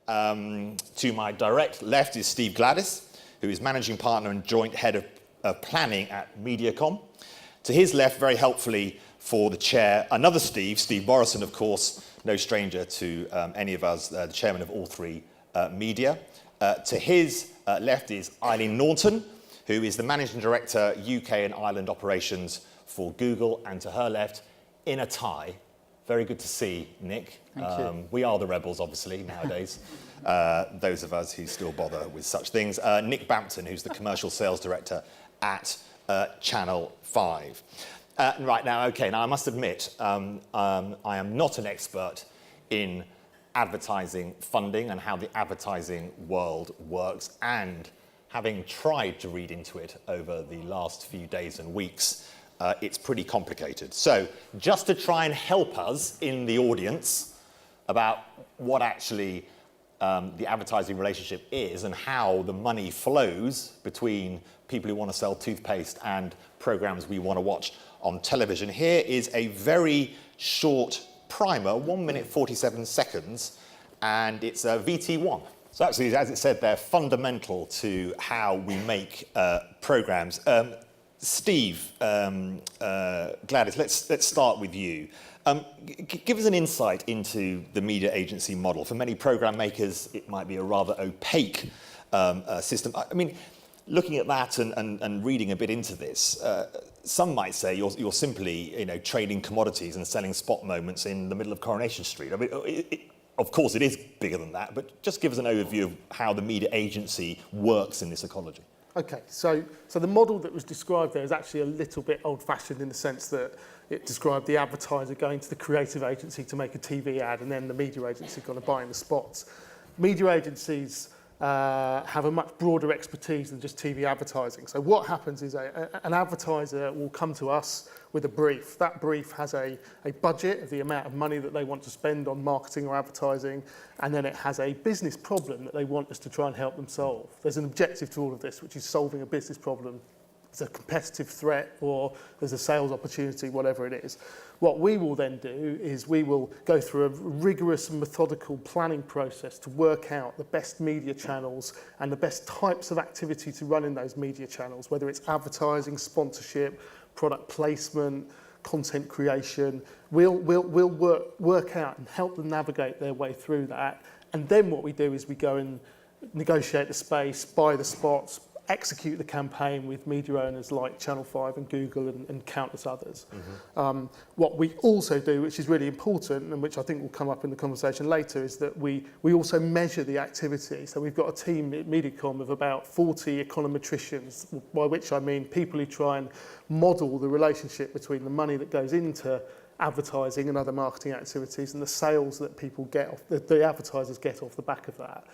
To my direct left is Steve Gladys, who is managing partner and joint head of planning at Mediacom. To his left, very helpfully for the chair, another Steve Morrison, of course, no stranger to any of us, the chairman of All Three Media. To his left is Eileen Norton, who is the managing director, UK and Ireland operations for Google. And to her left, in a tie, very good to see, Nick. Thank you. We are the rebels, obviously, nowadays. Those of us who still bother with such things. Nick Bampton, who's the commercial sales director at Channel 5. Right now, okay, now I must admit, I am not an expert in advertising funding and how the advertising world works, and having tried to read into it over the last few days and weeks, it's pretty complicated. So just to try and help us in the audience about what actually the advertising relationship is and how the money flows between people who want to sell toothpaste and programs we want to watch on television, here is a very short primer, 1 minute 47 seconds, and it's a VT1. So actually, as it said, they're fundamental to how we make programs. Steve, Gladys, let's start with you. Give us an insight into the media agency model. For many program makers, it might be a rather opaque system. I mean, looking at that and reading a bit into this, some might say you're simply, trading commodities and selling spot moments in the middle of Coronation Street. I mean, of course, it is bigger than that, but just give us an overview of how the media agency works in this ecology. Okay, so the model that was described there is actually a little bit old-fashioned in the sense that it described the advertiser going to the creative agency to make a TV ad, and then the media agency kind of buying the spots. Media agencies have a much broader expertise than just TV advertising. So what happens is an advertiser will come to us with a brief. That brief has a budget of the amount of money that they want to spend on marketing or advertising, and then it has a business problem that they want us to try and help them solve. There's an objective to all of this, which is solving a business problem. It's a competitive threat, or there's a sales opportunity, whatever it is. What we will then do is we will go through a rigorous and methodical planning process to work out the best media channels and the best types of activity to run in those media channels, whether it's advertising, sponsorship, product placement, content creation. We'll work out and help them navigate their way through that. And then what we do is we go and negotiate the space, buy the spots, execute the campaign with media owners like Channel 5 and Google and countless others. Mm-hmm. What we also do, which is really important and which I think will come up in the conversation later, is that we also measure the activity. So we've got a team at Mediacom of about 40 econometricians, by which I mean people who try and model the relationship between the money that goes into advertising and other marketing activities and the sales that people get off, the advertisers get off the back of that.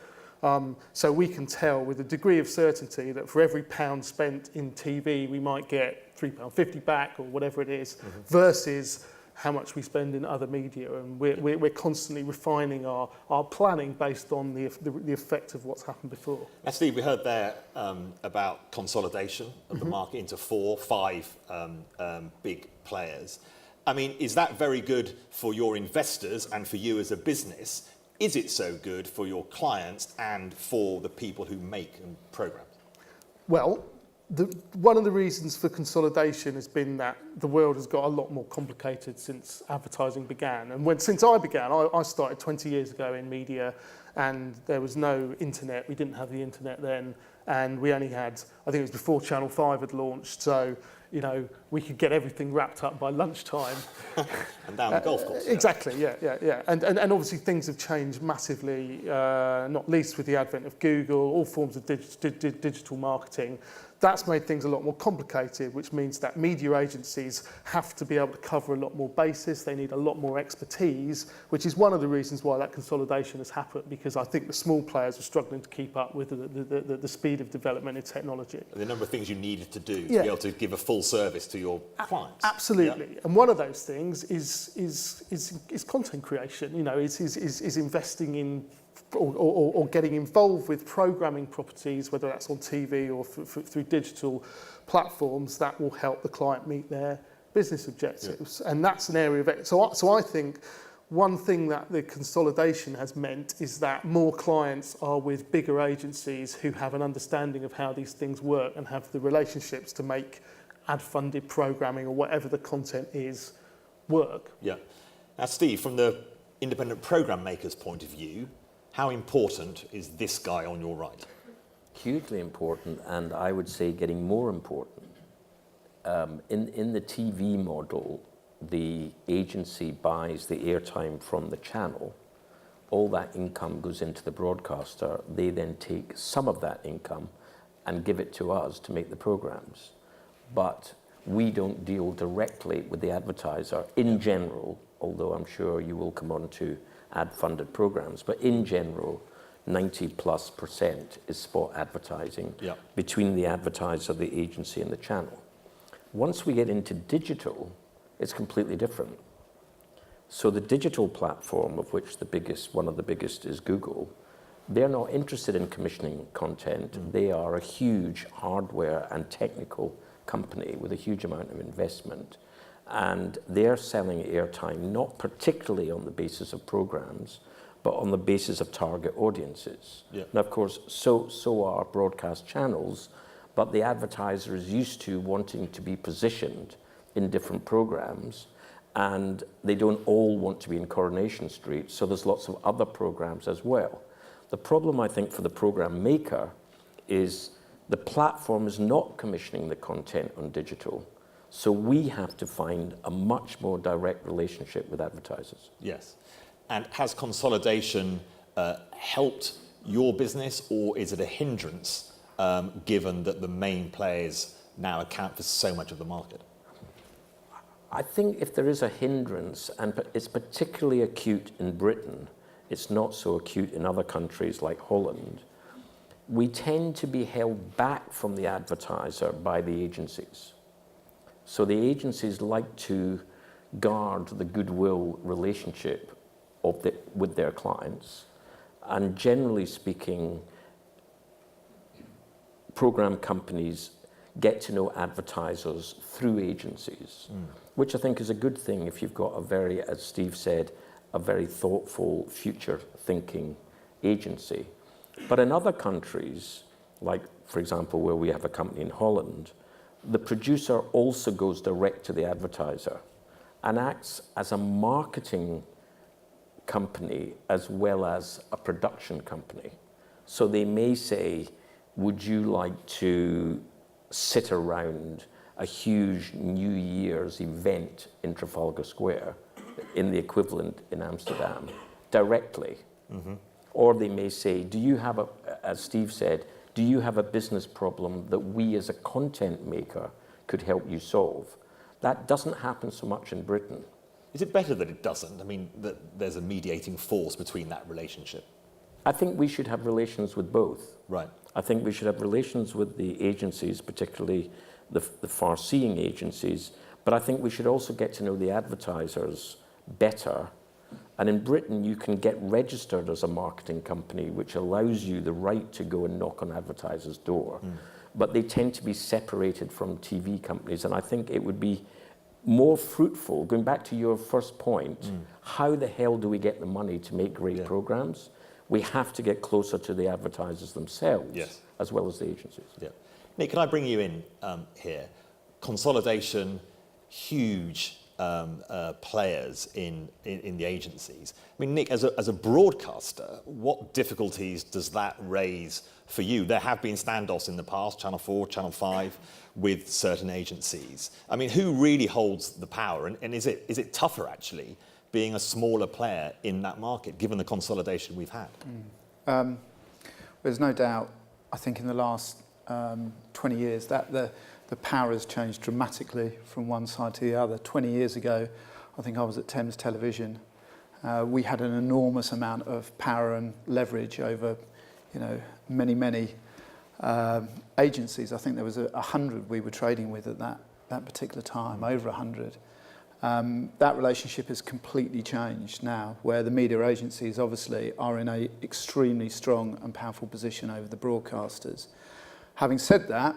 So we can tell with a degree of certainty that for every £1 spent in TV, we might get £3.50 back or whatever it is, mm-hmm. versus how much we spend in other media. And we're constantly refining our planning based on the effect of what's happened before. Now, Steve, we heard there about consolidation of mm-hmm. the market into 4, 5 big players. I mean, is that very good for your investors and for you as a business? Is it so good for your clients and for the people who make programs? Well, one of the reasons for consolidation has been that the world has got a lot more complicated since advertising began. And since I began, I started 20 years ago in media, and there was no internet. We didn't have the internet then, and we only had, I think it was before Channel 5 had launched, so we could get everything wrapped up by lunchtime. And down the golf course. Exactly, yeah. And obviously things have changed massively, not least with the advent of Google, all forms of digital marketing. That's made things a lot more complicated, which means that media agencies have to be able to cover a lot more bases. They need a lot more expertise, which is one of the reasons why that consolidation has happened, because I think the small players are struggling to keep up with the speed of development in technology. The number of things you needed to do to be able to give a full service to your clients. Absolutely. Yeah. And one of those things is content creation. Is investing in or getting involved with programming properties, whether that's on TV or through digital platforms, that will help the client meet their business objectives. Yeah. And that's an area of it. So I think one thing that the consolidation has meant is that more clients are with bigger agencies who have an understanding of how these things work and have the relationships to make ad-funded programming or whatever the content is work. Yeah. Now, Steve, from the independent program maker's point of view, how important is this guy on your right? Hugely important, and I would say getting more important. In the TV model, the agency buys the airtime from the channel. All that income goes into the broadcaster. They then take some of that income and give it to us to make the programs. But we don't deal directly with the advertiser in general, although I'm sure you will come on to ad-funded programs. But in general, 90+% is spot advertising between the advertiser, the agency, and the channel. Once we get into digital, it's completely different. So the digital platform, of which one of the biggest is Google, they're not interested in commissioning content. They are a huge hardware and technical company with a huge amount of investment. And they're selling airtime not particularly on the basis of programs, but on the basis of target audiences. Now, of course, so are broadcast channels, but the advertiser is used to wanting to be positioned in different programs, and they don't all want to be in Coronation Street, so there's lots of other programs as well. The problem, I think, for the program maker is the platform is not commissioning the content on digital, so we have to find a much more direct relationship with advertisers. Yes. And has consolidation helped your business, or is it a hindrance, given that the main players now account for so much of the market? I think if there is a hindrance, and it's particularly acute in Britain, it's not so acute in other countries like Holland, we tend to be held back from the advertiser by the agencies. So the agencies like to guard the goodwill relationship with their clients, and generally speaking, program companies get to know advertisers through agencies, which I think is a good thing if you've got a very, as Steve said, a very thoughtful, future-thinking agency. But in other countries, like, for example, where we have a company in Holland, the producer also goes direct to the advertiser and acts as a marketing company as well as a production company. So they may say, would you like to sit around a huge New Year's event in Trafalgar Square, in the equivalent in Amsterdam, directly? Or they may say, do you have as Steve said, do you have a business problem that we as a content maker could help you solve? That doesn't happen so much in Britain. Is it better that it doesn't? I mean, that there's a mediating force between that relationship? I think we should have relations with both. Right. I think we should have relations with the agencies, particularly the far-seeing agencies, but I think we should also get to know the advertisers better. And in Britain, you can get registered as a marketing company, which allows you the right to go and knock on advertisers' door. But they tend to be separated from TV companies, and I think it would be more fruitful, going back to your first point, how the hell do we get the money to make great programs? We have to get closer to the advertisers themselves, as well as the agencies. Nick, can I bring you in here? Consolidation, huge players in the agencies. I mean, Nick, as a broadcaster, what difficulties does that raise for you? There have been standoffs in the past, Channel 4, Channel 5, with certain agencies. I mean, who really holds the power? And is it tougher, actually, being a smaller player in that market, given the consolidation we've had? There's no doubt, I think, in the last 20 years that the power has changed dramatically from one side to the other. 20 years ago, I think I was at Thames Television. We had an enormous amount of power and leverage over, many agencies. I think there was 100 we were trading with at that particular time, over 100. That relationship has completely changed now, where the media agencies obviously are in an extremely strong and powerful position over the broadcasters. Having said that,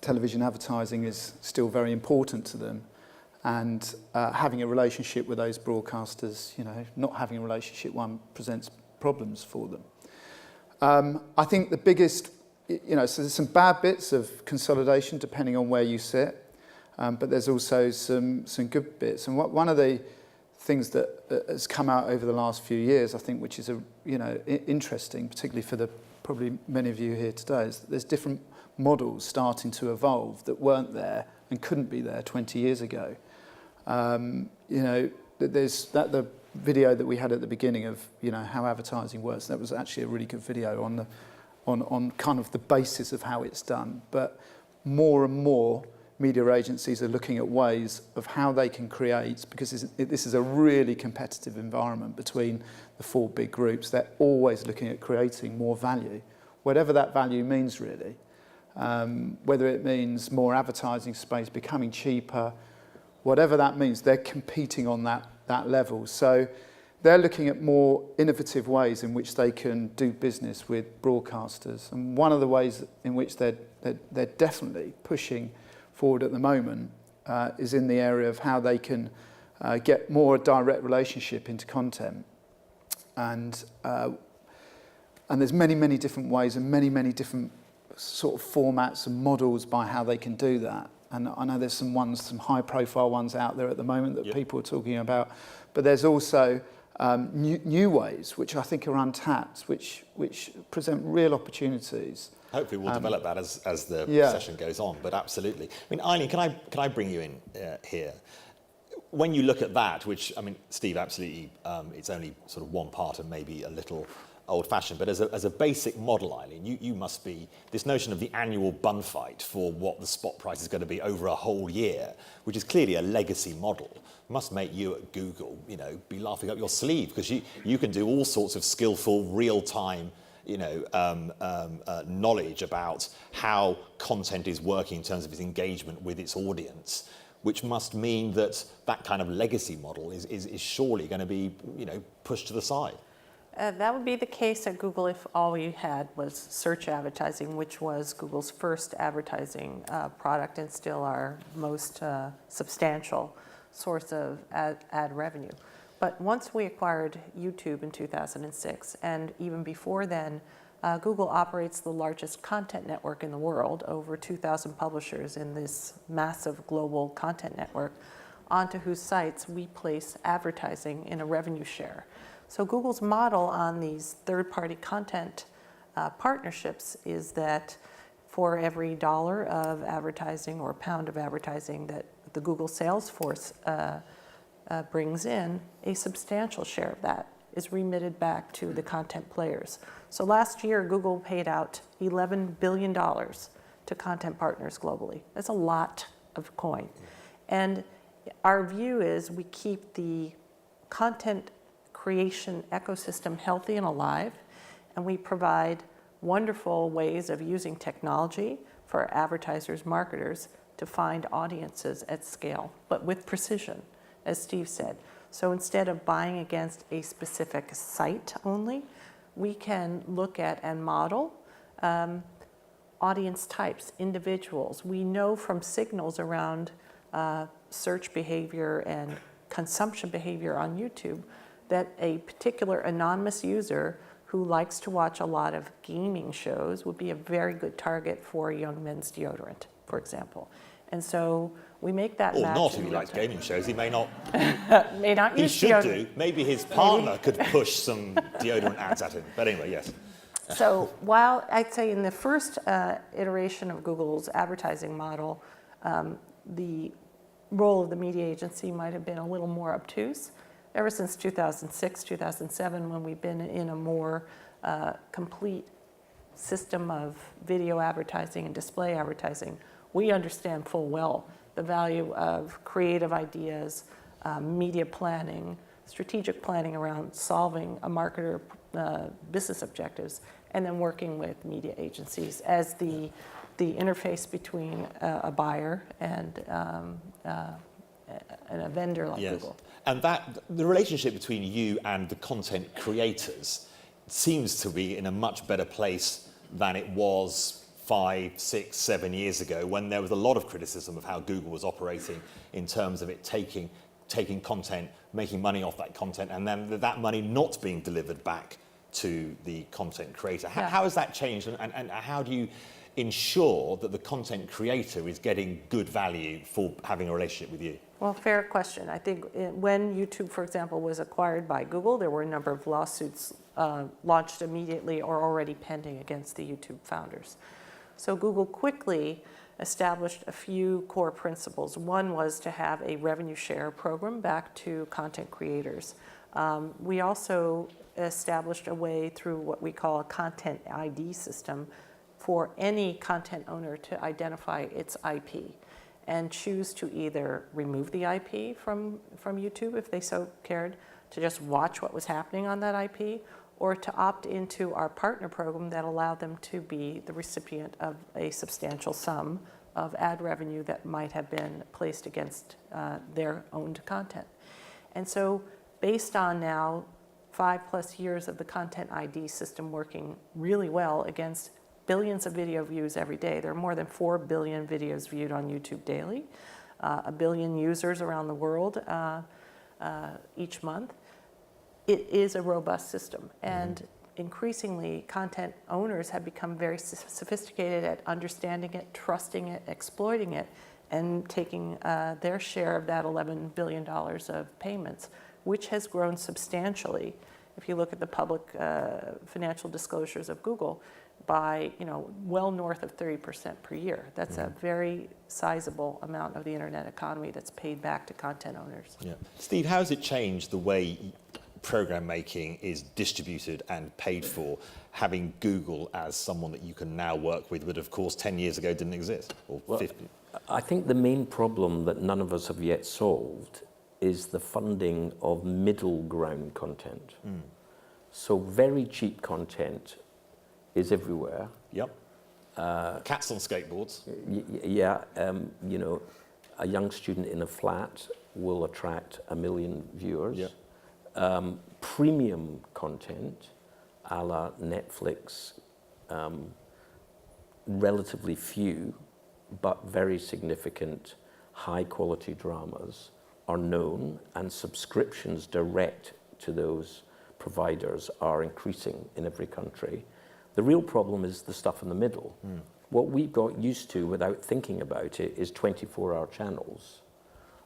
television advertising is still very important to them. and having a relationship with those broadcasters, not having a relationship one presents problems for them. I think the biggest, so there's some bad bits of consolidation depending on where you sit, but there's also some good bits. And one of the things that has come out over the last few years, I think, which is interesting, particularly for probably many of you here today, is that there's different models starting to evolve that weren't there and couldn't be there 20 years ago. There's the video that we had at the beginning of how advertising works. That was actually a really good video on kind of the basis of how it's done. But more and more media agencies are looking at ways of how they can create, because this is a really competitive environment between the four big groups. They're always looking at creating more value, whatever that value means really. Whether it means more advertising space, becoming cheaper, whatever that means, they're competing on that level. So they're looking at more innovative ways in which they can do business with broadcasters. And one of the ways in which they're definitely pushing forward at the moment is in the area of how they can get more direct relationship into content. And there's many different ways and many different sort of formats and models by how they can do that. And I know there's some high-profile ones out there at the moment that people are talking about, but there's also new ways which I think are untapped, which present real opportunities. Hopefully we'll develop that as the session goes on, but absolutely. I mean, Eileen, can I bring you in here? When you look at that, which, I mean, Steve, absolutely, it's only sort of one part and maybe a little old-fashioned, but as a basic model, Eileen, you must be, this notion of the annual bun fight for what the spot price is going to be over a whole year, which is clearly a legacy model, must make you at Google, be laughing up your sleeve, because you can do all sorts of skillful, real-time, knowledge about how content is working in terms of its engagement with its audience, which must mean that kind of legacy model is surely going to be, pushed to the side. That would be the case at Google if all we had was search advertising, which was Google's first advertising product and still our most substantial source of ad revenue. But once we acquired YouTube in 2006, and even before then, Google operates the largest content network in the world, over 2,000 publishers in this massive global content network, onto whose sites we place advertising in a revenue share. So Google's model on these third-party content partnerships is that for every $1 of advertising or pound of advertising that the Google sales force brings in, a substantial share of that is remitted back to the content players. So last year, Google paid out $11 billion to content partners globally. That's a lot of coin. And our view is we keep the content creation ecosystem healthy and alive, and we provide wonderful ways of using technology for advertisers, marketers, to find audiences at scale, but with precision, as Steve said. So instead of buying against a specific site only, we can look at and model audience types, individuals. We know from signals around search behavior and consumption behavior on YouTube that a particular anonymous user who likes to watch a lot of gaming shows would be a very good target for young men's deodorant, for example. And so we make that match. Or not if he likes gaming shows. He may not. May not He use should deodorant. do. Maybe his partner could push some deodorant ads at him. But anyway, yes. So while I'd say in the first iteration of Google's advertising model, the role of the media agency might have been a little more obtuse. Ever since 2006, 2007, when we've been in a more complete system of video advertising and display advertising, we understand full well the value of creative ideas, media planning, strategic planning around solving a marketer business objectives, and then working with media agencies as the interface between a buyer and a vendor like Google. And that the relationship between you and the content creators seems to be in a much better place than it was 5, 6, 7 years ago, when there was a lot of criticism of how Google was operating in terms of it taking content, making money off that content, and then that money not being delivered back to the content creator. How has that changed, and how do you ensure that the content creator is getting good value for having a relationship with you? Well, fair question. I think when YouTube, for example, was acquired by Google, there were a number of lawsuits launched immediately or already pending against the YouTube founders. So Google quickly established a few core principles. One was to have a revenue share program back to content creators. We also established a way through what we call a content ID system for any content owner to identify its IP and choose to either remove the IP from YouTube if they so cared, to just watch what was happening on that IP, or to opt into our partner program that allowed them to be the recipient of a substantial sum of ad revenue that might have been placed against their owned content. And so based on now 5+ years of the content ID system working really well against billions of video views every day. There are more than 4 billion videos viewed on YouTube daily, 1 billion users around the world each month. It is a robust system, and increasingly content owners have become very sophisticated at understanding it, trusting it, exploiting it, and taking their share of that $11 billion of payments, which has grown substantially. If you look at the public financial disclosures of Google, by well north of 30% per year. That's a very sizable amount of the internet economy that's paid back to content owners. Yeah. Steve, how has it changed the way program making is distributed and paid for, having Google as someone that you can now work with, but of course 10 years ago didn't exist, or 50? I think the main problem that none of us have yet solved is the funding of middle ground content. So very cheap content is everywhere. Yep. Cats on skateboards. A young student in a flat will attract 1 million viewers. Yep. Premium content, a la Netflix, relatively few, but very significant high quality dramas are known, and subscriptions direct to those providers are increasing in every country. The real problem is the stuff in the middle. What we've got used to without thinking about it is 24-hour channels.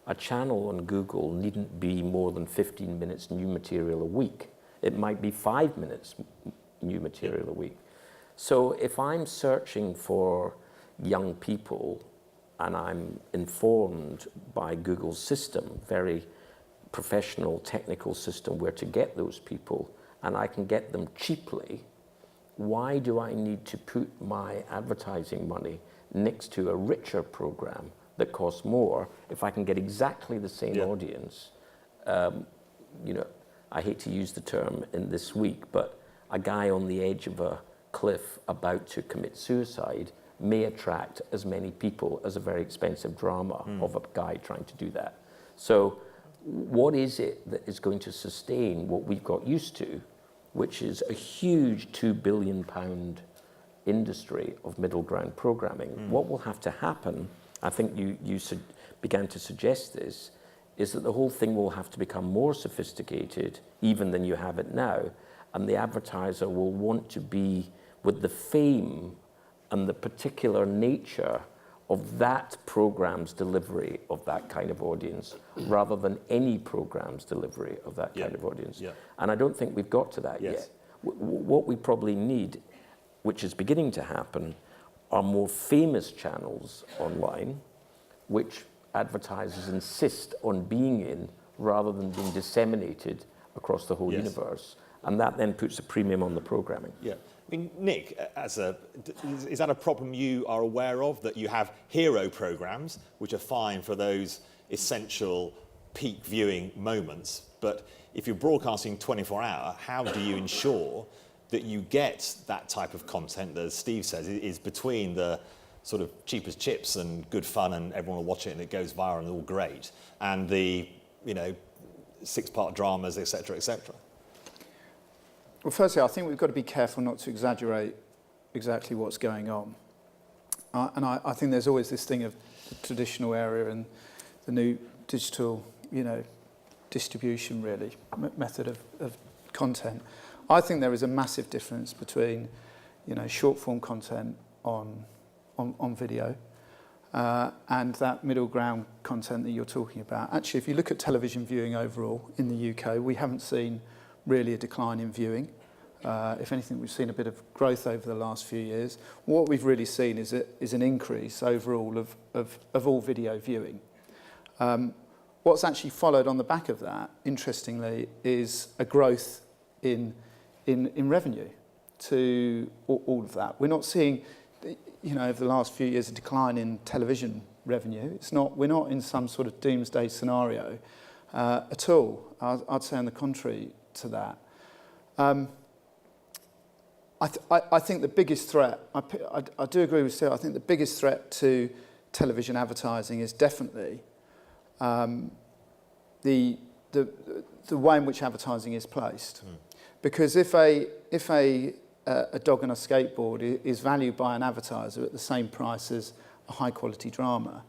A channel on Google needn't be more than 15 minutes new material a week. It might be 5 minutes new material a week. So if I'm searching for young people and I'm informed by Google's system, very professional, technical system where to get those people, and I can get them cheaply, why do I need to put my advertising money next to a richer program that costs more if I can get exactly the same audience? I hate to use the term in this week, but a guy on the edge of a cliff about to commit suicide may attract as many people as a very expensive drama of a guy trying to do that. So what is it that is going to sustain what we've got used to, which is a huge £2 billion industry of middle ground programming? What will have to happen, I think you began to suggest this, is that the whole thing will have to become more sophisticated even than you have it now, and the advertiser will want to be with the fame and the particular nature of that program's delivery of that kind of audience, rather than any program's delivery of that kind of audience. And I don't think we've got to that yet. What we probably need, which is beginning to happen, are more famous channels online, which advertisers insist on being in, rather than being disseminated across the whole universe. And that then puts a premium on the programming. I mean, Nick, is that a problem you are aware of, that you have hero programs, which are fine for those essential peak viewing moments, but if you're broadcasting 24-hour, how do you ensure that you get that type of content that, as Steve says, is between the sort of cheap as chips and good fun and everyone will watch it and it goes viral and all great, and the 6-part dramas, etc., etc.? Well, firstly, I think we've got to be careful not to exaggerate exactly what's going on. And I think there's always this thing of the traditional area and the new digital, distribution really, method of content. I think there is a massive difference between, short form content on video and that middle ground content that you're talking about. Actually, if you look at television viewing overall in the UK, we haven't seen really a decline in viewing. If anything, we've seen a bit of growth over the last few years. What we've really seen is an increase overall of all video viewing. What's actually followed on the back of that, interestingly, is a growth in revenue to all of that. We're not seeing, over the last few years, a decline in television revenue. We're not in some sort of doomsday scenario at all. I'd say on the contrary to that. I think the biggest threat, I do agree with Steve, I think the biggest threat to television advertising is definitely the way in which advertising is placed. Because if a dog on a skateboard is valued by an advertiser at the same price as a high quality drama,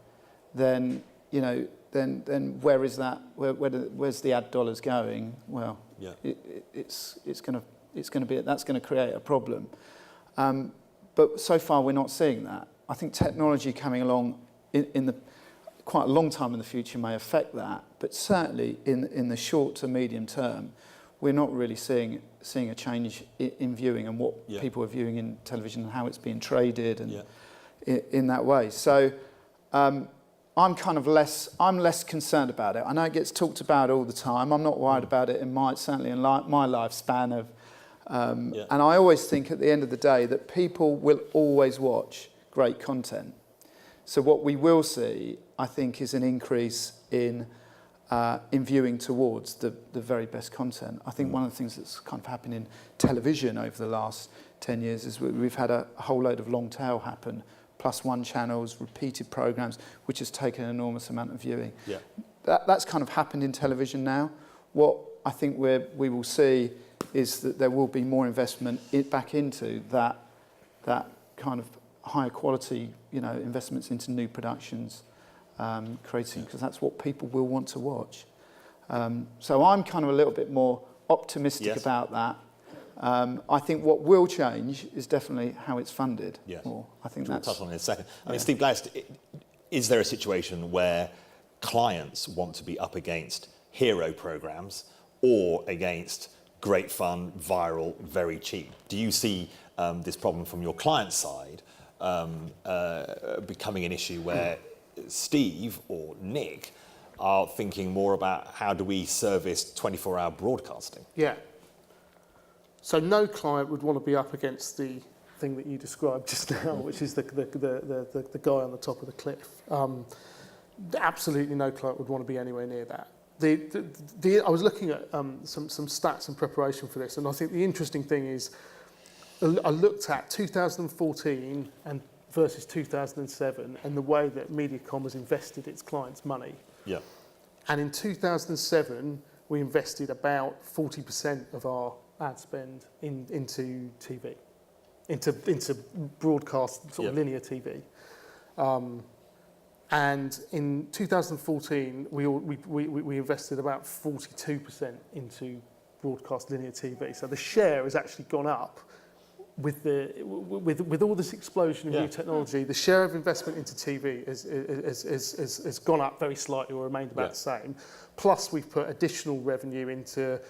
then then where is that? Where's the ad dollars going? Well, it's going to be, that's going to create a problem. But so far we're not seeing that. I think technology coming along in the quite a long time in the future may affect that, but certainly in the short to medium term, we're not really seeing a change in viewing and what people are viewing in television and how it's being traded and in that way. So I'm less concerned about it. I know it gets talked about all the time. I'm not worried about it certainly in my lifespan of. And I always think at the end of the day that people will always watch great content. So what we will see, I think, is an increase in viewing towards the very best content. I think one of the things that's kind of happened in television over the last 10 years is we've had a whole load of long tail happen, +1 channels, repeated programmes, which has taken an enormous amount of viewing. Yeah. That's kind of happened in television now. What I think we will see is that there will be more investment back into that kind of higher quality, investments into new productions, creating, because that's what people will want to watch. So I'm kind of a little bit more optimistic about that. I think what will change is definitely how it's funded. Yes. More. I think we'll touch on it in a second. I mean, Steve Glass, is there a situation where clients want to be up against hero programs or against great fun, viral, very cheap? Do you see this problem from your client side becoming an issue where Steve or Nick are thinking more about how do we service 24-hour broadcasting? Yeah. So no client would want to be up against the thing that you described just now, which is the guy on the top of the cliff. Absolutely no client would want to be anywhere near that. I was looking at some stats in preparation for this, and I think the interesting thing is I looked at 2014 and versus 2007 and the way that Mediacom has invested its clients' money. Yeah. And in 2007, we invested about 40% of our ad spend into TV, into broadcast sort of linear TV. And in 2014, we invested about 42% into broadcast linear TV. So the share has actually gone up with all this explosion of new technology. The share of investment into TV has gone up very slightly or remained about the same. Plus, we've put additional revenue into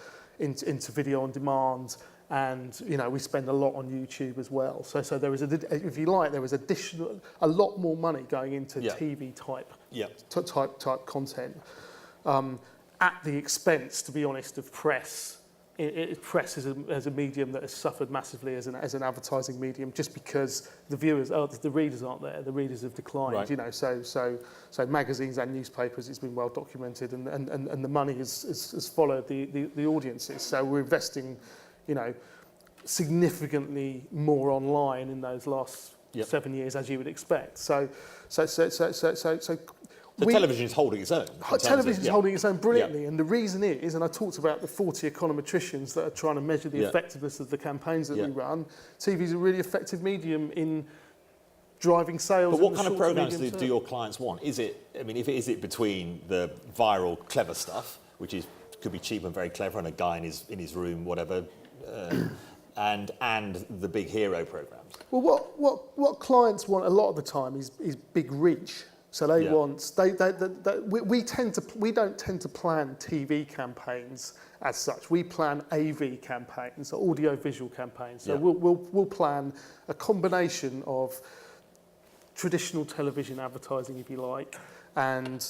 video on demand. And we spend a lot on YouTube as well. So there is, if you like, there is a lot more money going into TV type content at the expense, to be honest, of press. Press as a medium that has suffered massively as an advertising medium, just because the readers aren't there. The readers have declined. Right. So magazines and newspapers, it's been well documented, and the money has followed the audiences. So we're investing, significantly more online in those last 7 years, as you would expect. So television is holding its own. Television is holding its own brilliantly, and the reason is, and I talked about the 40 econometricians that are trying to measure the effectiveness of the campaigns that we run. TV is a really effective medium in driving sales. But what in the kind of short to programs medium do term. your clients want? Is it, I mean, is it between the viral clever stuff, which could be cheap and very clever, and a guy in his room, whatever, and the big hero programs? Well, what clients want a lot of the time is big reach. So they want we don't tend to plan TV campaigns as such. We plan AV campaigns, so audio visual campaigns. So we'll plan a combination of traditional television advertising, if you like, and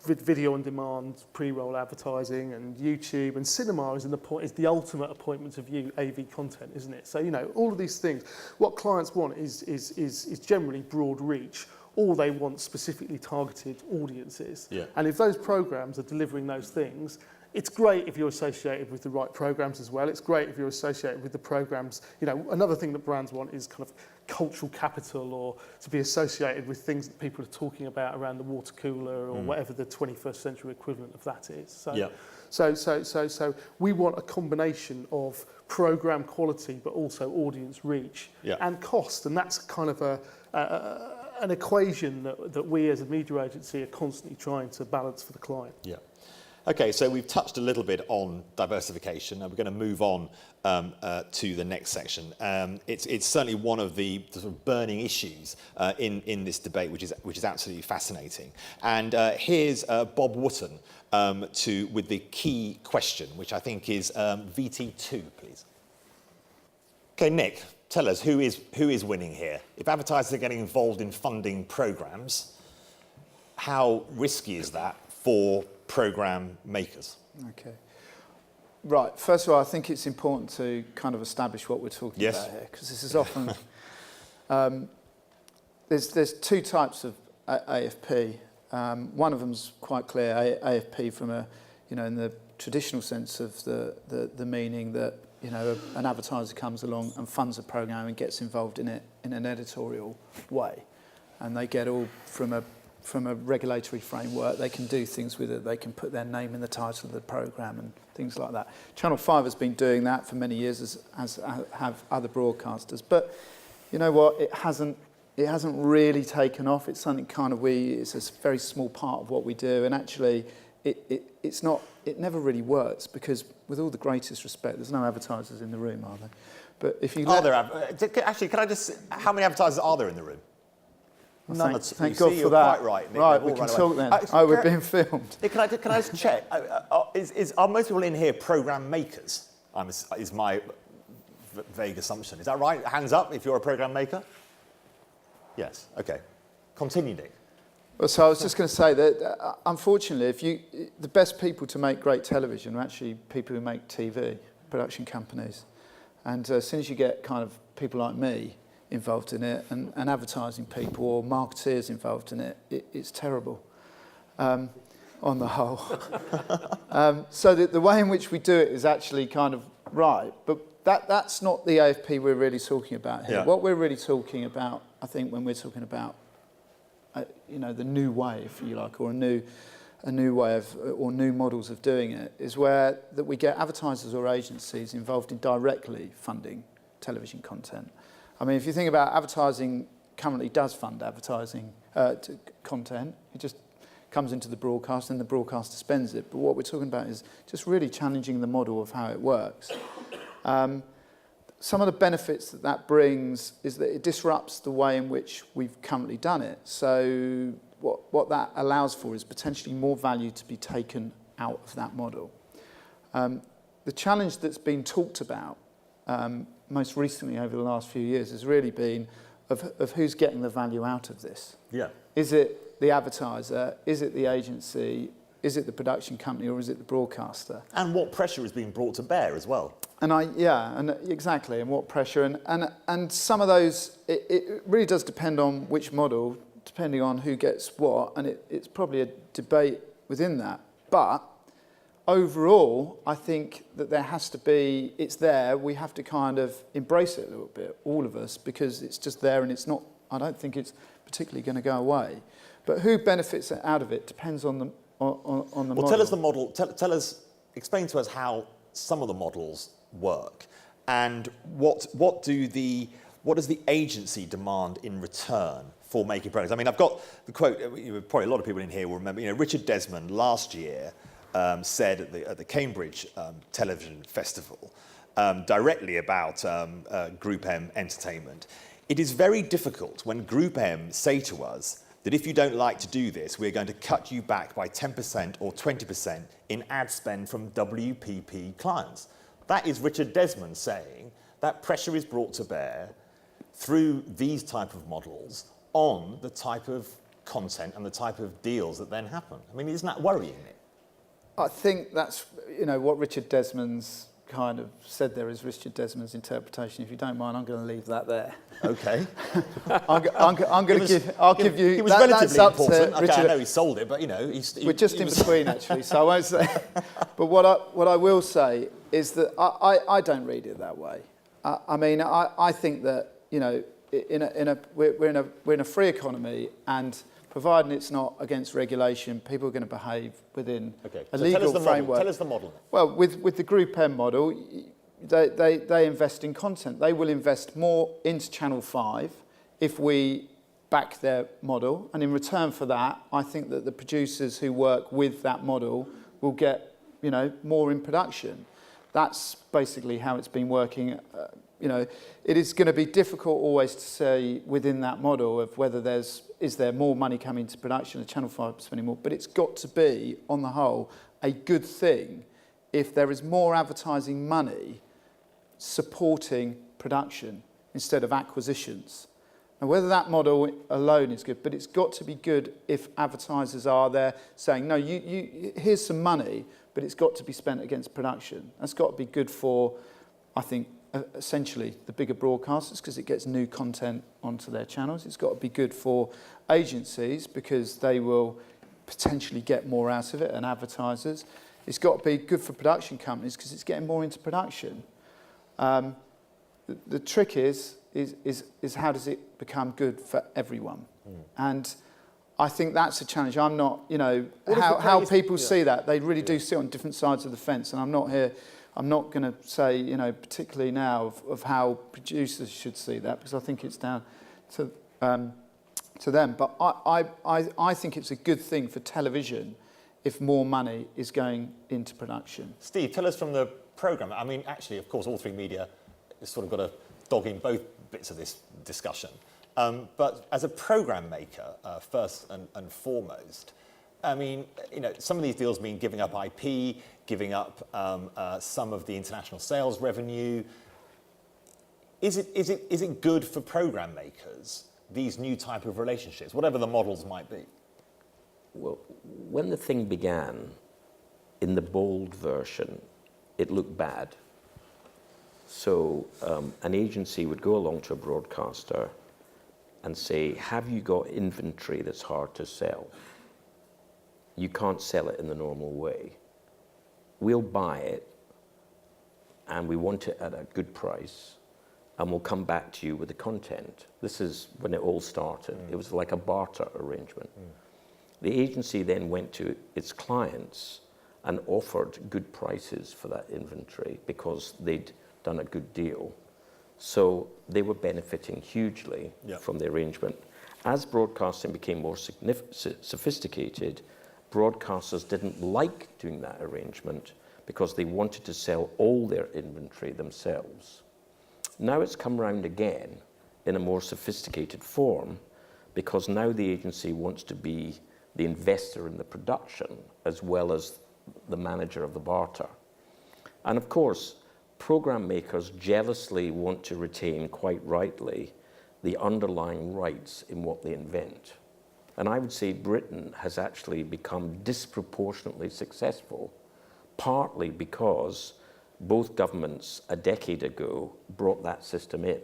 video on demand, pre-roll advertising, and YouTube, and cinema is the ultimate appointment of view AV content, isn't it? So all of these things. What clients want is generally broad reach. Or they want specifically targeted audiences. Yeah. And if those programs are delivering those things, it's great if you're associated with the right programs as well. It's great if you're associated with the programs. Another thing that brands want is kind of cultural capital, or to be associated with things that people are talking about around the water cooler, or whatever the 21st century equivalent of that is. So we want a combination of program quality, but also audience reach and cost, and that's kind of an equation that we as a media agency are constantly trying to balance for the client. Yeah. Okay, so we've touched a little bit on diversification, and we're going to move on to the next section. It's certainly one of the sort of burning issues in this debate, which is absolutely fascinating. And here's Bob Wootton with the key question, which I think is VT2, please. Okay, Nick. Tell us, who is winning here? If advertisers are getting involved in funding programmes, how risky is that for programme makers? Okay. Right, first of all, I think it's important to kind of establish what we're talking about here, because this is often... there's two types of AFP. One of them's quite clear, AFP from in the traditional sense of the meaning that an advertiser comes along and funds a program and gets involved in it in an editorial way, and they get all from a regulatory framework. They can do things with it. They can put their name in the title of the program and things like that. Channel 5 has been doing that for many years, as have other broadcasters. But you know what? It hasn't really taken off. It's something it's a very small part of what we do, and actually, it's not. It never really works, because, with all the greatest respect, there's no advertisers in the room, are there? But if you actually, can I just? How many advertisers are there in the room? None. Thank God for that. Quite right, Nick. Right, we can talk then. We're being filmed. Can I just check? Are most people in here program makers? Is my vague assumption. Is that right? Hands up if you're a program maker. Yes. Okay. Continue, Nick. Well, so I was just going to say that, unfortunately, the best people to make great television are actually people who make TV, production companies. And as soon as you get kind of people like me involved in it, and advertising people or marketeers involved in it, it's terrible, on the whole. So the way in which we do it is actually kind of right, but that's not the AFP we're really talking about here. Yeah. What we're really talking about, I think, when we're talking about the new way, if you like, or a new way of, or new models of doing it, is where that we get advertisers or agencies involved in directly funding television content. I mean, if you think about advertising, currently does fund advertising content. It just comes into the broadcast and the broadcaster spends it. But what we're talking about is just really challenging the model of how it works. Some of the benefits that brings is that it disrupts the way in which we've currently done it. So what that allows for is potentially more value to be taken out of that model. The challenge that's been talked about most recently over the last few years has really been of who's getting the value out of this. Yeah. Is it the advertiser? Is it the agency? Is it the production company, or is it the broadcaster? And what pressure is being brought to bear as well. And exactly, and what pressure, and some of those, it really does depend on which model, depending on who gets what, and it's probably a debate within that. But overall, I think that there has to be, it's there, we have to kind of embrace it a little bit, all of us, because it's just there, and it's not, I don't think it's particularly going to go away. But who benefits out of it depends on the model. Well, tell us the model, explain to us how some of the models work, and what does the agency demand in return for making products. I mean, I've got the quote, probably a lot of people in here will remember, Richard Desmond last year said at the Cambridge Television Festival directly about Group M Entertainment, it is very difficult when Group M say to us that if you don't like to do this, we're going to cut you back by 10% or 20% in ad spend from WPP clients. That is Richard Desmond saying that pressure is brought to bear through these type of models on the type of content and the type of deals that then happen. I mean, isn't that worrying? I think that's, what Richard Desmond's kind of said there is Richard Desmond's interpretation. If you don't mind, I'm going to leave that there. Okay. I'm going to give you. It was relatively important. Okay, I know he sold it, but we're just in between actually, so I won't say. But what I will say is that I don't read it that way. I mean, I think that we're in a free economy, and providing it's not against regulation, people are going to behave within a legal framework. Tell us the model. Well, with the Group M model, they invest in content. They will invest more into Channel 5 if we back their model. And in return for that, I think that the producers who work with that model will get, more in production. That's basically how it's been working. It is going to be difficult always to say within that model of whether is there more money coming to production, the Channel 5 spending more, but it's got to be, on the whole, a good thing if there is more advertising money supporting production instead of acquisitions. Now, whether that model alone is good, but it's got to be good if advertisers are there saying, no, here's some money, but it's got to be spent against production. That's got to be good for, I think, essentially the bigger broadcasters because it gets new content onto their channels. It's got to be good for agencies because they will potentially get more out of it, and advertisers. It's got to be good for production companies because it's getting more into production. The trick is how does it become good for everyone? And I think that's a challenge. I'm not, how people see that. They really do see it on different sides of the fence, and I'm not going to say, particularly now, of how producers should see that, because I think it's down to them. But I think it's a good thing for television if more money is going into production. Steve, tell us from the programme. I mean, actually, of course, all three media has sort of got a dog in both bits of this discussion. But as a programme maker, first and foremost, I mean, some of these deals mean giving up IP, giving up some of the international sales revenue. Is it good for programme makers, these new type of relationships, whatever the models might be? Well, when the thing began, in the bold version, it looked bad. So an agency would go along to a broadcaster and say, have you got inventory that's hard to sell? You can't sell it in the normal way. We'll buy it, and we want it at a good price, and we'll come back to you with the content. This is when it all started. It was like a barter arrangement. The agency then went to its clients and offered good prices for that inventory because they'd done a good deal. So they were benefiting hugely from the arrangement. As broadcasting became more sophisticated, broadcasters didn't like doing that arrangement because they wanted to sell all their inventory themselves. Now it's come round again in a more sophisticated form because now the agency wants to be the investor in the production as well as the manager of the barter. And of course, program makers jealously want to retain, quite rightly, the underlying rights in what they invent. And I would say Britain has actually become disproportionately successful, partly because both governments a decade ago brought that system in.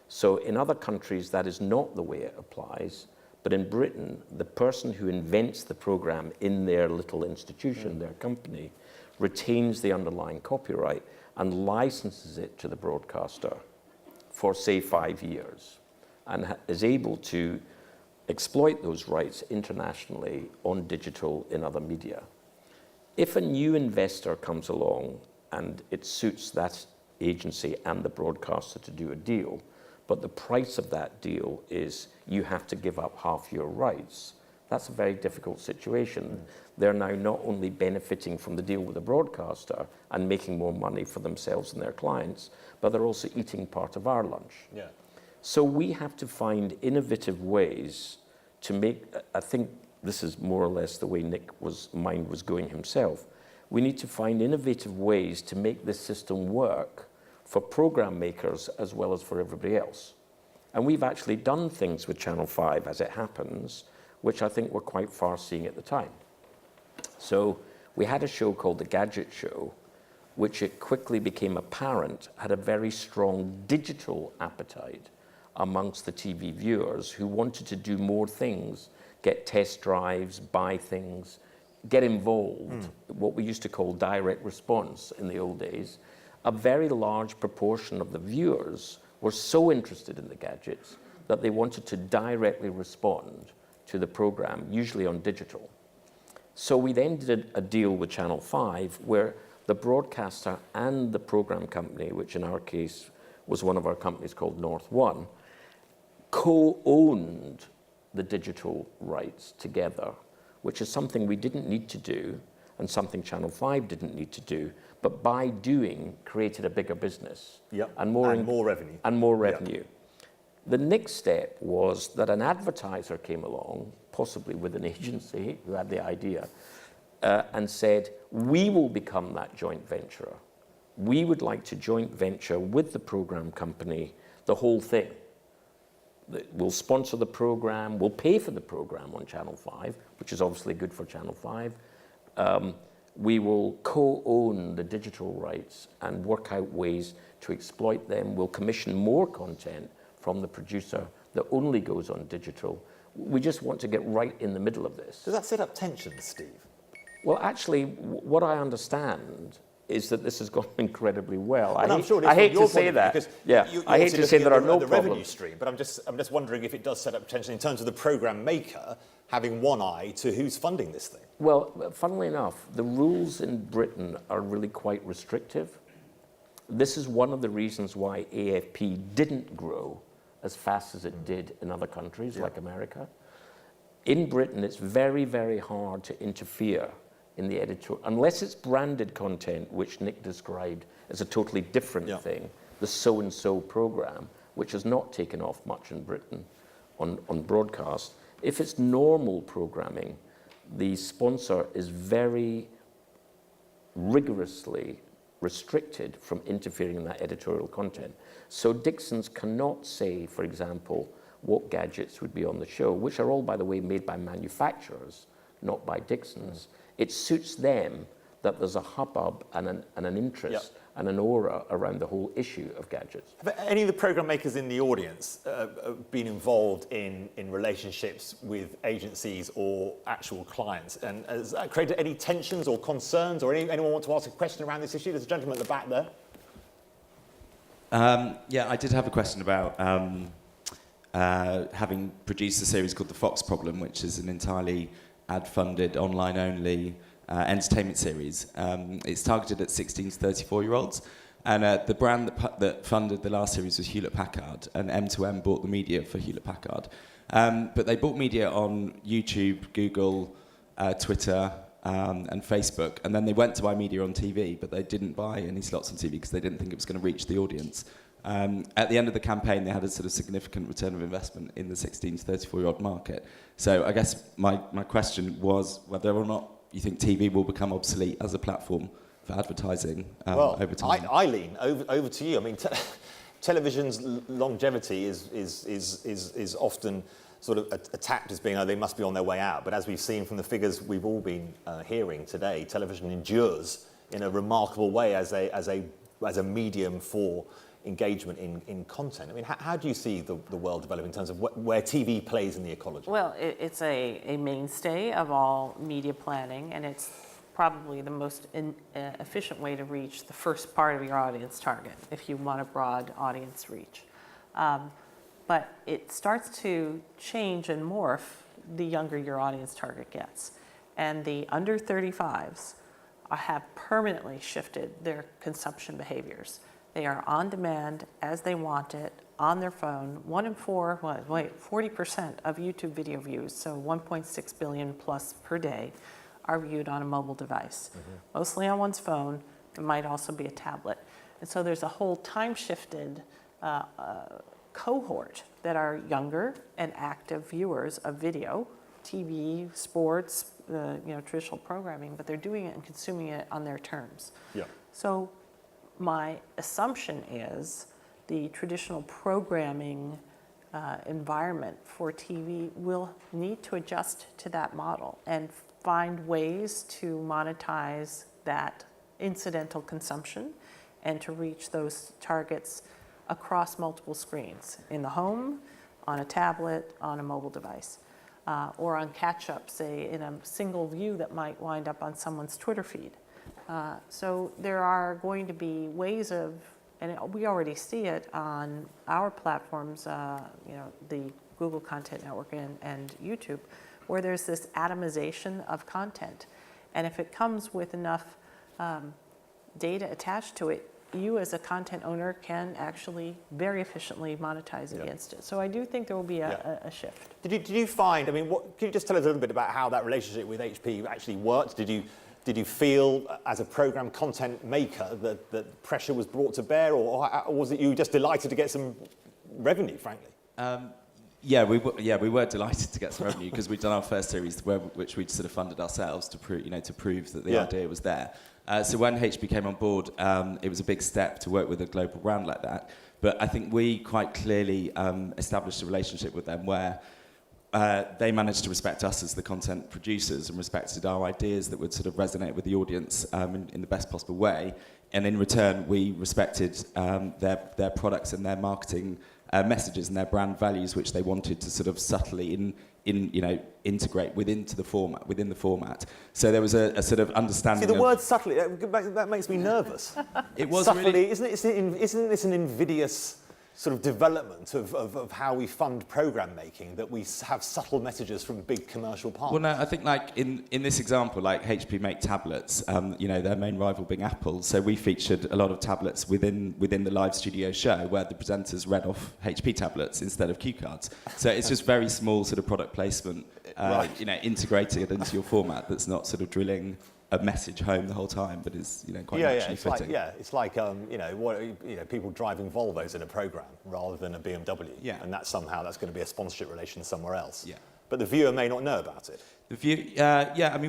So in other countries, that is not the way it applies. But in Britain, the person who invents the program in their little institution, their company, retains the underlying copyright and licenses it to the broadcaster for, say, 5 years, and is able to exploit those rights internationally on digital in other media. If a new investor comes along and it suits that agency and the broadcaster to do a deal, but the price of that deal is you have to give up half your rights. That's a very difficult situation. They're now not only benefiting from the deal with the broadcaster and making more money for themselves and their clients, but they're also eating part of our lunch. Yeah. So we have to find innovative ways to make, I think this is more or less the way Nick's mind was going himself. We need to find innovative ways to make this system work for program makers as well as for everybody else. And we've actually done things with Channel 5 as it happens, which I think were quite far-seeing at the time. So we had a show called the Gadget Show, which it quickly became apparent had a very strong digital appetite amongst the TV viewers who wanted to do more things, get test drives, buy things, get involved, what we used to call direct response in the old days. A very large proportion of the viewers were so interested in the gadgets that they wanted to directly respond to the program, usually on digital. So we then did a deal with Channel 5 where the broadcaster and the program company, which in our case was one of our companies called North One, co-owned the digital rights together, which is something we didn't need to do and something Channel 5 didn't need to do, but by doing created a bigger business. Yep. And more revenue. And more revenue. The next step was that an advertiser came along, possibly with an agency who had the idea, and said, we will become that joint venturer. We would like to joint venture with the program company the whole thing. We'll sponsor the program, we'll pay for the program on Channel 5, which is obviously good for Channel 5. We will co-own the digital rights and work out ways to exploit them. We'll commission more content from the producer that only goes on digital. We just want to get right in the middle of this. Does that set up tensions, Steve? Well, actually, what I understand is that this has gone incredibly well. I'm sure it is I hate from your to say point of that. view, because Yeah, you're I hate obviously to say looking there at are no the revenue problems. stream, but I'm just wondering if it does set up tension in terms of the program maker having one eye to who's funding this thing. Well, funnily enough, the rules in Britain are really quite restrictive. This is one of the reasons why AFP didn't grow as fast as it did in other countries like America. In Britain, it's very, very hard to interfere in the editorial, unless it's branded content, which Nick described as a totally different thing, the so-and-so program, which has not taken off much in Britain on broadcast. If it's normal programming, the sponsor is very rigorously restricted from interfering in that editorial content. So Dixon's cannot say, for example, what gadgets would be on the show, which are all, by the way, made by manufacturers, not by Dixon's. It suits them that there's a hubbub and an interest and an aura around the whole issue of gadgets. Have any of the program makers in the audience been involved in relationships with agencies or actual clients? And has that created any tensions or concerns, or anyone want to ask a question around this issue? There's a gentleman at the back there. Yeah, I did have a question about having produced a series called The Fox Problem, which is an entirely ad-funded, online-only entertainment series. It's targeted at 16 to 34-year-olds. And the brand that funded the last series was Hewlett-Packard, and M2M bought the media for Hewlett-Packard. But they bought media on YouTube, Google, Twitter, and Facebook, and then they went to buy media on TV, but they didn't buy any slots on TV because they didn't think it was going to reach the audience. At the end of the campaign, they had a sort of significant return of investment in the 16 to 34-year-old market. So I guess my question was whether or not you think TV will become obsolete as a platform for advertising over time. Eileen, over to you. I mean, television's longevity is often sort of attacked as being, oh, they must be on their way out. But as we've seen from the figures we've all been hearing today, television endures in a remarkable way as a medium for engagement in content. I mean, how do you see the world develop in terms of where TV plays in the ecology? Well, it's a mainstay of all media planning, and it's probably the most efficient way to reach the first part of your audience target if you want a broad audience reach. But it starts to change and morph the younger your audience target gets. And the under 35s have permanently shifted their consumption behaviors. They are on demand as they want it, on their phone. 1 in 4, 40% of YouTube video views, so 1.6 billion plus per day, are viewed on a mobile device, mostly on one's phone. It might also be a tablet. And so there's a whole time-shifted cohort that are younger and active viewers of video, TV, sports, traditional programming, but they're doing it and consuming it on their terms. Yeah. So my assumption is the traditional programming environment for TV will need to adjust to that model and find ways to monetize that incidental consumption and to reach those targets across multiple screens, in the home, on a tablet, on a mobile device, or on catch-up, say, in a single view that might wind up on someone's Twitter feed. So there are going to be ways of, and we already see it on our platforms, the Google Content Network and YouTube, where there's this atomization of content. And if it comes with enough data attached to it, you as a content owner can actually very efficiently monetize against it. So I do think there will be a shift. Did you find, can you just tell us a little bit about how that relationship with HP actually worked? Did you feel, as a program content maker, that pressure was brought to bear, or was it you just delighted to get some revenue, frankly? We were delighted to get some revenue because we'd done our first series, which we'd sort of funded ourselves to prove that the idea was there. So when HP came on board, it was a big step to work with a global brand like that. But I think we quite clearly established a relationship with them where they managed to respect us as the content producers and respected our ideas that would sort of resonate with the audience in the best possible way. And in return, we respected their products and their marketing messages and their brand values, which they wanted to sort of subtly integrate within the format. So there was a sort of understanding. See, the word subtly, that makes me nervous. It was subtly, really, isn't this an invidious sort of development of how we fund program making, that we have subtle messages from big commercial partners? Well, no, I think like in this example, like HP make tablets, their main rival being Apple. So we featured a lot of tablets within the live studio show where the presenters read off HP tablets instead of cue cards. So it's just very small sort of product placement, integrated into your format that's not sort of drilling a message home the whole time, but is quite naturally fitting. It's like people driving Volvos in a program rather than a BMW. Yeah. And that's going to be a sponsorship relation somewhere else. Yeah. But the viewer may not know about it. We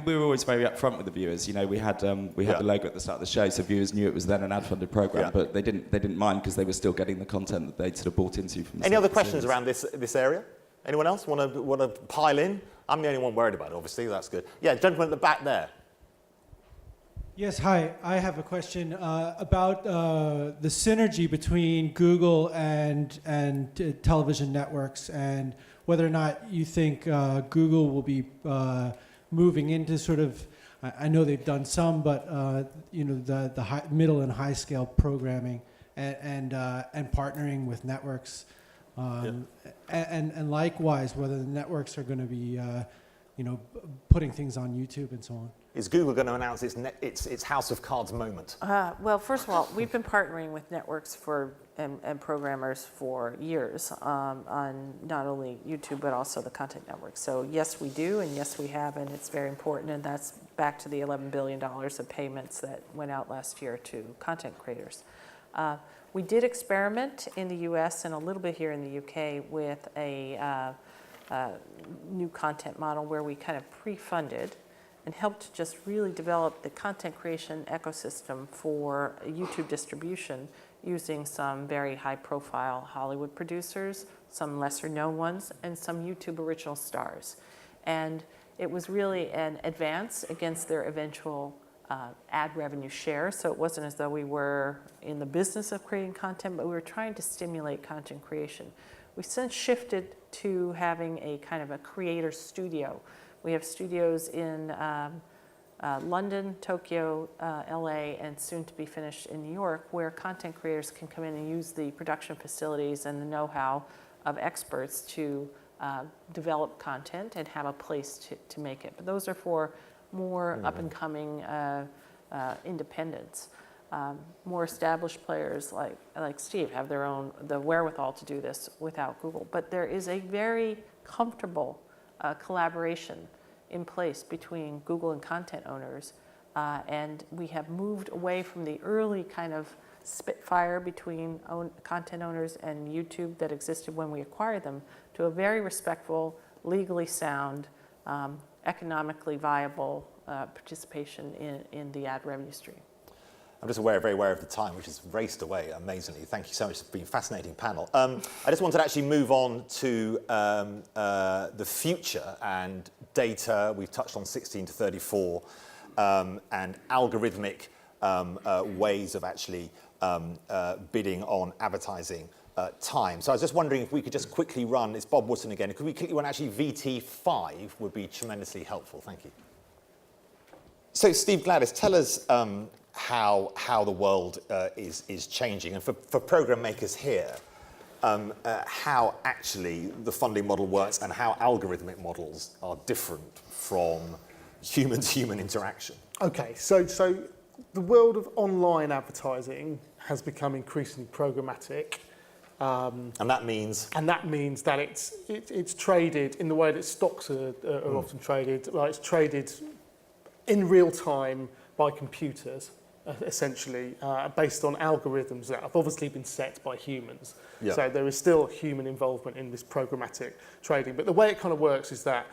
were always very upfront with the viewers. We had the logo at the start of the show, so viewers knew it was then an ad-funded program, but they didn't mind because they were still getting the content that they'd sort of bought into from the Any other questions around this area? Anyone else want to pile in? I'm the only one worried about it, obviously. That's good. Yeah, gentleman at the back there. Yes, hi. I have a question about the synergy between Google and television networks, and whether or not you think Google will be moving into sort of, I know they've done some, but the high, middle and high scale programming and partnering with networks, and likewise whether the networks are going to be putting things on YouTube and so on. Is Google going to announce its House of Cards moment? Well, first of all, we've been partnering with networks and programmers for years on not only YouTube but also the content network. So yes, we do, and yes, we have, and it's very important. And that's back to the $11 billion of payments that went out last year to content creators. We did experiment in the U.S. and a little bit here in the U.K. with a new content model where we kind of pre-funded and helped just really develop the content creation ecosystem for YouTube distribution using some very high-profile Hollywood producers, some lesser-known ones, and some YouTube original stars. And it was really an advance against their eventual ad revenue share, so it wasn't as though we were in the business of creating content, but we were trying to stimulate content creation. We've since shifted to having a kind of a creator studio. We have studios in London, Tokyo, LA, and soon to be finished in New York, where content creators can come in and use the production facilities and the know-how of experts to develop content and have a place to make it. But those are for more up-and-coming independents. more established players like Steve have the wherewithal to do this without Google. But there is a very comfortable collaboration in place between Google and content owners. And we have moved away from the early kind of spitfire between content owners and YouTube that existed when we acquired them to a very respectful, legally sound, economically viable participation in the ad revenue stream. I'm just very aware of the time, which has raced away amazingly. Thank you so much. It's been a fascinating panel. I just wanted to actually move on to the future and data. We've touched on 16 to 34 and algorithmic ways of actually bidding on advertising time. So I was just wondering if we could just quickly run, it's Bob Wootton again, could we quickly run actually VT5 would be tremendously helpful. Thank you. So Steve Gladys, tell us how the world is changing, and for program makers here, how actually the funding model works and how algorithmic models are different from human-to-human interaction. Okay, so the world of online advertising has become increasingly programmatic. And that means? And that means that it's traded in the way that stocks are often traded. Well, it's traded in real time by computers, essentially, based on algorithms that have obviously been set by humans. Yeah. So there is still human involvement in this programmatic trading. But the way it kind of works is that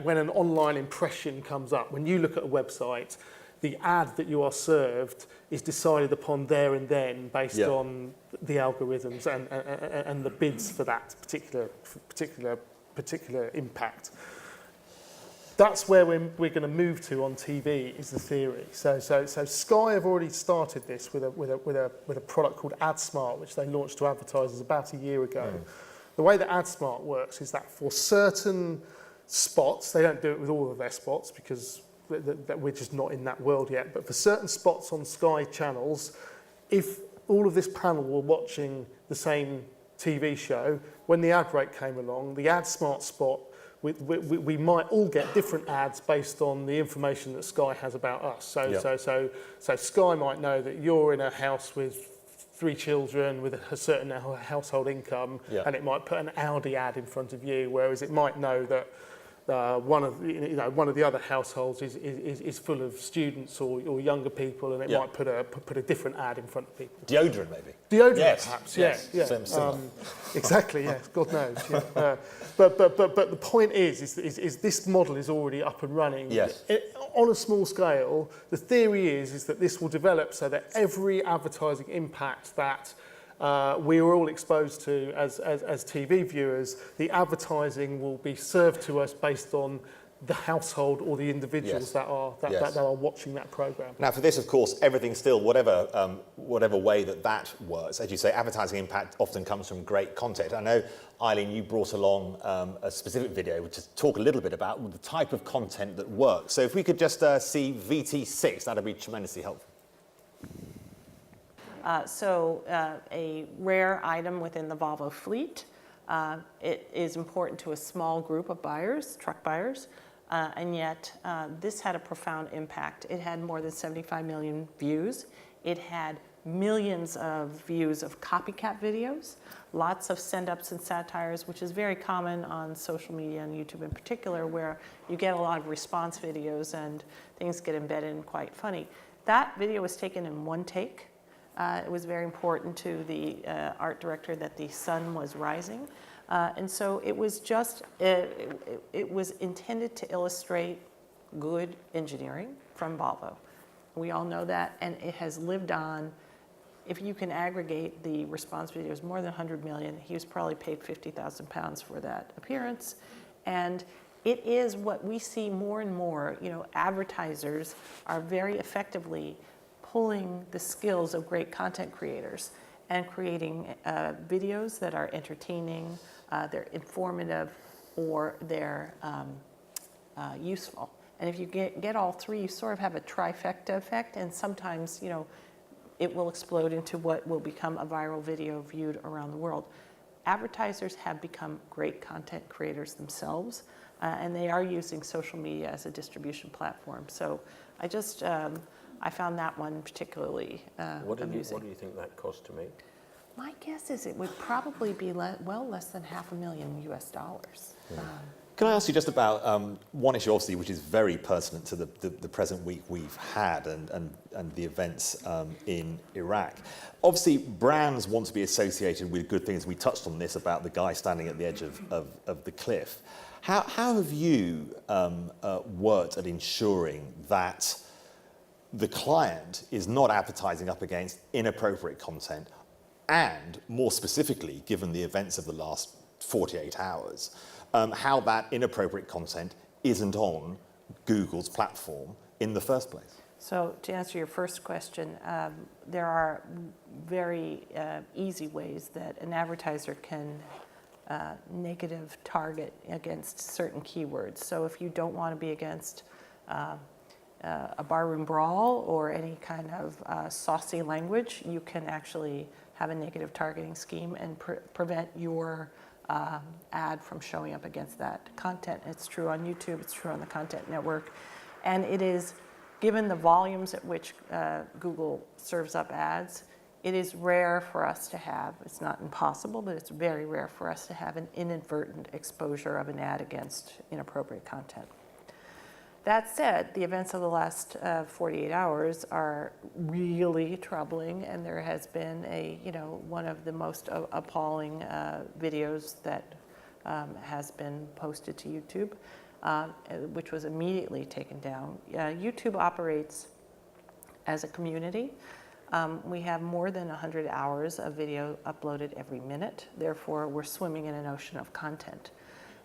when an online impression comes up, when you look at a website, the ad that you are served is decided upon there and then based on the algorithms and the bids for that particular impact. That's where we're going to move to on TV, is the theory. So Sky have already started this with a product called AdSmart, which they launched to advertisers about a year ago. The way that AdSmart works is that for certain spots, they don't do it with all of their spots because we're just not in that world yet, but for certain spots on Sky channels, if all of this panel were watching the same TV show, when the ad break came along, the AdSmart spot, we might all get different ads based on the information that Sky has about us. So Sky might know that you're in a house with 3 children with a certain household income, and it might put an Audi ad in front of you, whereas it might know that one of the other households is full of students or younger people, and it might put a different ad in front of people. Deodorant, maybe. Deodorant, perhaps. Yes. Yeah. Exactly. Yes. God knows. Yeah. But the point is this model is already up and running. Yes. On a small scale, the theory is that this will develop so that every advertising impact that we are all exposed to as TV viewers, the advertising will be served to us based on the household or the individuals that are watching that program. Now, for this, of course, everything still, whatever way that works, as you say, advertising impact often comes from great content. I know, Eileen, you brought along a specific video to talk a little bit about the type of content that works. So if we could just see VT6, that'd be tremendously helpful. A rare item within the Volvo fleet. It is important to a small group of buyers, truck buyers, and yet this had a profound impact. It had more than 75 million views. It had millions of views of copycat videos, lots of send-ups and satires, which is very common on social media and YouTube in particular, where you get a lot of response videos and things get embedded and quite funny. That video was taken in one take. It was very important to the art director that the sun was rising. And so it was just, it was intended to illustrate good engineering from Volvo. We all know that, and it has lived on. If you can aggregate the response videos, more than 100 million, he was probably paid £50,000 for that appearance. And it is what we see more and more, advertisers are very effectively pulling the skills of great content creators and creating videos that are entertaining, they're informative, or they're useful. And if you get all three, you sort of have a trifecta effect, and sometimes, it will explode into what will become a viral video viewed around the world. Advertisers have become great content creators themselves, and they are using social media as a distribution platform. So I just I found that one particularly amusing. What do you think that cost to make? My guess is it would probably be well less than $500,000 US. Can I ask you just about one issue, obviously, which is very pertinent to the present week we've had and the events in Iraq. Obviously, brands want to be associated with good things. We touched on this about the guy standing at the edge of the cliff. How have you worked at ensuring that the client is not advertising up against inappropriate content, and more specifically, given the events of the last 48 hours, how that inappropriate content isn't on Google's platform in the first place? So to answer your first question, there are very easy ways that an advertiser can negative target against certain keywords. So if you don't want to be against a barroom brawl or any kind of saucy language, you can actually have a negative targeting scheme and prevent your ad from showing up against that content. It's true on YouTube, it's true on the content network, and it is, given the volumes at which Google serves up ads, it is rare for us to have, it's not impossible, but it's very rare for us to have an inadvertent exposure of an ad against inappropriate content. That said, the events of the last 48 hours are really troubling, and there has been one of the most appalling videos that has been posted to YouTube, which was immediately taken down. YouTube operates as a community. We have more than 100 hours of video uploaded every minute. Therefore, we're swimming in an ocean of content.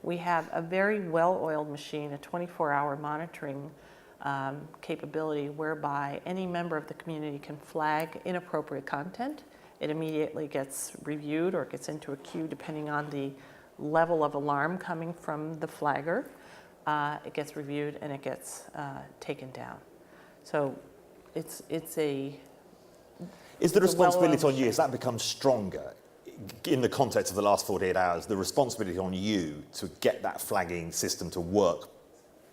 We have a very well-oiled machine, a 24-hour monitoring capability whereby any member of the community can flag inappropriate content. It immediately gets reviewed or gets into a queue depending on the level of alarm coming from the flagger. It gets reviewed and it gets taken down. So it's a... Is the responsibility on you, has that become stronger? In the context of the last 48 hours, the responsibility on you to get that flagging system to work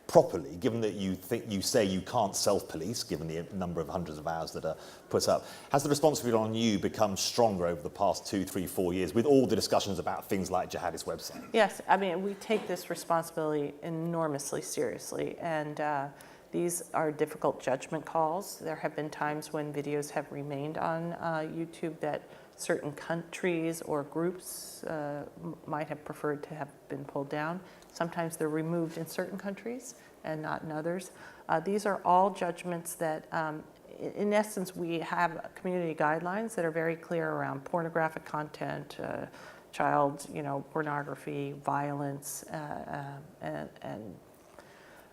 properly, given that you say you can't self-police, given the number of hundreds of hours that are put up, has the responsibility on you become stronger over the past 2, 3, 4 years with all the discussions about things like jihadist websites? Yes, I mean, we take this responsibility enormously seriously, and these are difficult judgment calls. There have been times when videos have remained on YouTube that certain countries or groups might have preferred to have been pulled down. Sometimes they're removed in certain countries and not in others. These are all judgments that, in essence, we have community guidelines that are very clear around pornographic content, child, pornography, violence, and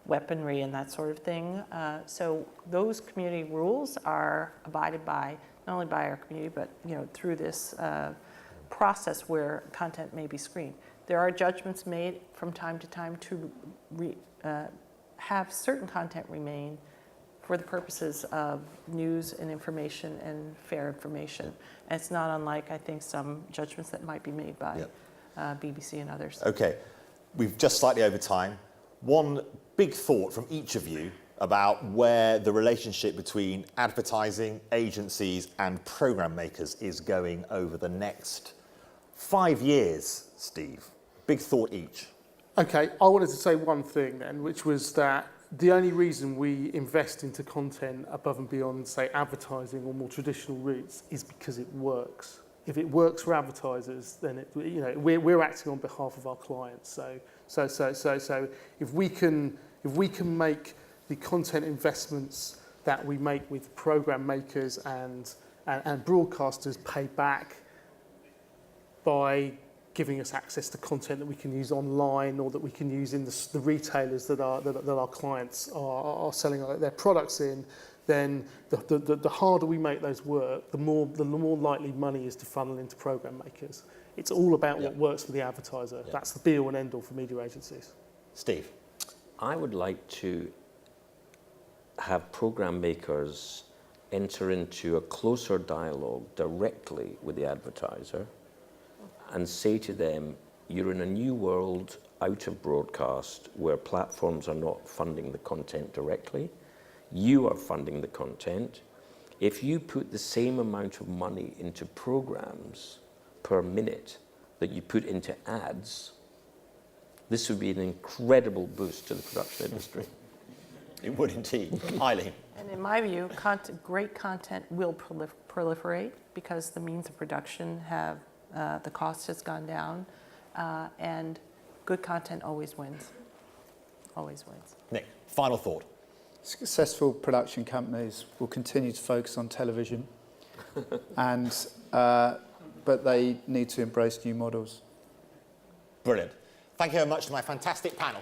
weaponry and that sort of thing. So those community rules are abided by not only by our community, but through this process where content may be screened. There are judgments made from time to time to have certain content remain for the purposes of news and information and fair information. And it's not unlike, I think, some judgments that might be made by BBC and others. Okay, we've just slightly over time. One big thought from each of you about where the relationship between advertising, agencies and program makers is going over the next 5 years, Steve. Big thought each. Okay, I wanted to say one thing then, which was that the only reason we invest into content above and beyond, say, advertising or more traditional routes is because it works. If it works for advertisers, then we're acting on behalf of our clients. So if we can make the content investments that we make with program makers and broadcasters pay back by giving us access to content that we can use online or that we can use in the retailers that our clients are selling their products in, then the harder we make those work, the more likely money is to funnel into program makers. It's all about what works for the advertiser. That's the be-all and end-all for media agencies. Steve? I would like to have program makers enter into a closer dialogue directly with the advertiser and say to them, you're in a new world out of broadcast where platforms are not funding the content directly. You are funding the content. If you put the same amount of money into programs per minute that you put into ads, this would be an incredible boost to the production industry. It would indeed. Eileen. And in my view, great content will proliferate because the means of production have, the cost has gone down, and good content always wins. Always wins. Nick, final thought. Successful production companies will continue to focus on television, and but they need to embrace new models. Brilliant. Thank you very much to my fantastic panel.